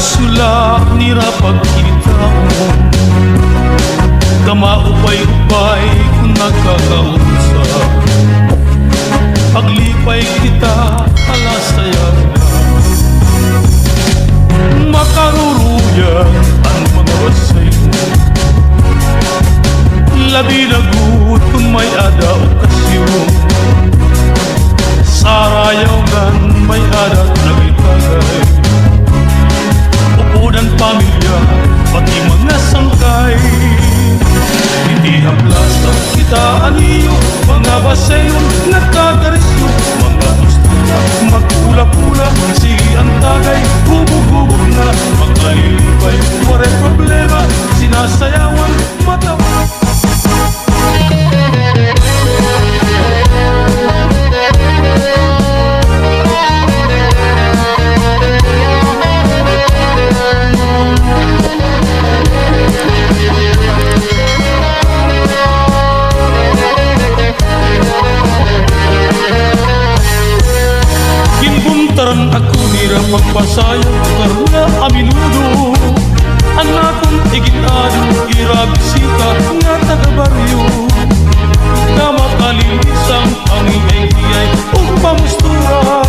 sula nira pagkita mo, kamaupay-upay kung nagkakausap. Paglipay kita, alasayaw na makaruruyan ang mga wasay mo. Labi na gut kung may ada okasyon, sarayaw gan may adat na itagay. Upudan pamilya, pati mga sangkay, hindi haplas ang kita aniyo. Mga basayon nagkakarisyo, mga postura magpula-pula, sige ang tagay, hubog-hubog na makalilipay. Waray problema, sinasayawan matawa. Taran ako nira pagpasayaw karuna aminudo. Anakong iginado irabisita nga taga-baryo, na makalilisang pangingay-ngiyay o pamustura.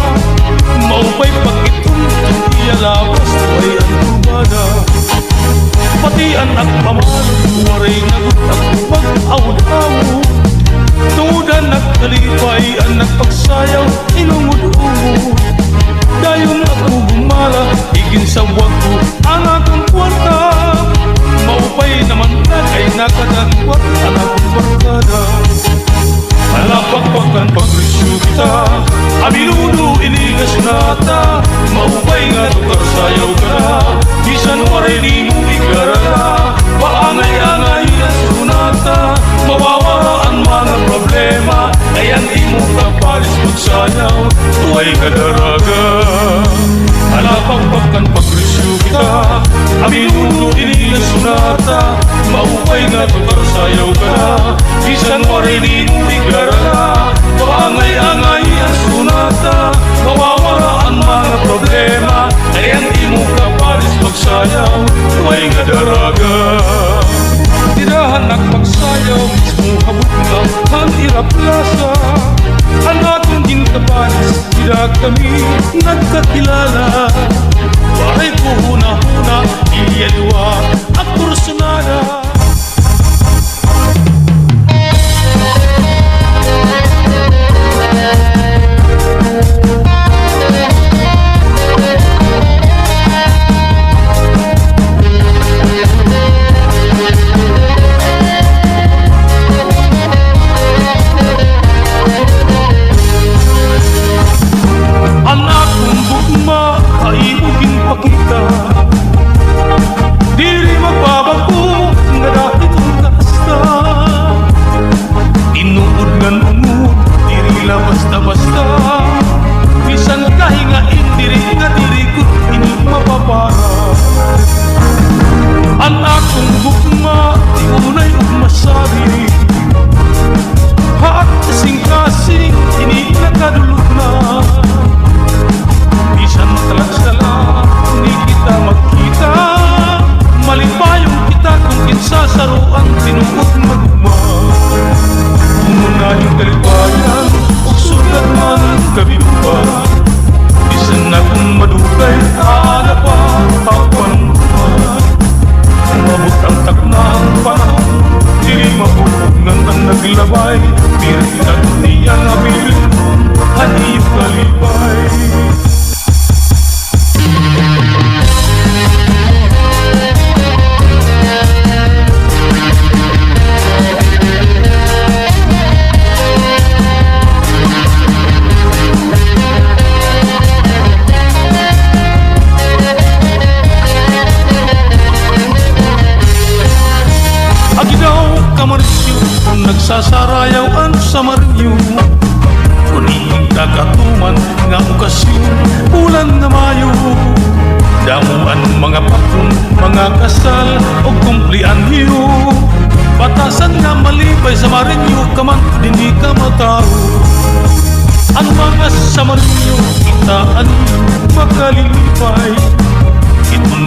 Maupay pagitong iyalabas tuway ang kubada. Pati anak paman waray nagot ako pag-awd-awd. Tudan nagkalipay ang nagpagsayaw inungud-ungud. Dayon ako gumala, igin sa wag ko ang akong kwarta. Maupay naman na kay nakadagwat ang akong barkada. Malapakpakan pagresyo kita, aminudo inigas nata. Maupay nga tukar sayaw ka na, bisan waray di mo ikarala. Paangay-angay ang sunata, mawawara ang mga problema. Ayan di mo kapalis magsayaw, tuway kadaraga. Malapakpakan pagresyo kita, aminudo inigas nata. Maupay nga tukar sayaw ka na, bisan waray di mo ikarala. Paangay-angay ang sunata, mawawara ang mga problema. Ayan di mo kapalis magsayaw, tuway kadaraga. Tirahan nagpagsayaw, mismo habot na ang iraplasa. Ang atong ginkapalis, tira kami nagkakilala. Waray ko huna-huna, iyaliwa at personada. Diri magbabago nga dahil kong kasta. Inuod nga nungod, diri la basta-basta. Bisan kahingain, diri nga diri ko ini mapapara. Ang akong gugma, di unay masabi. Haat kasing-kasing, ini nakadulog na. Bisan talag-sala, hindi kita magkita. Malipayong kita kung kinsasaroan, tinuot magugma. Umunahin kalipayan, o sulat man ang kabilupa. Bisan na kung madugay, aala pa, tapan pa. Mabot ang taknang panahon, diri mabubog ng ang naglabay. Pirat niya nga bilun, hanip kalipay. Nagsasarayawan sa Marinyo, kuning kakatuman nga okasyon, bulan na Mayo. Damuan mga patron, mga kasal o kumplian hiyo. Batasan nga malipay sa Marinyo, kaman hindi ka matao. Ang mga sa Marinyo, itaan makalilipay. Itong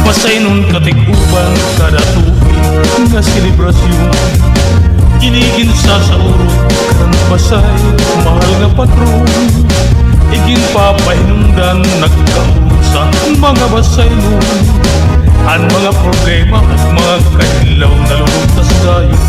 Pasay nun katikuban kada tuig nga selebrasyon. Iligin sa urot kan pasay mahal nga patron. Igin papahinungdan nagkausa mga basay nun. Ang mga problema at mga kailaw na lutas dayon.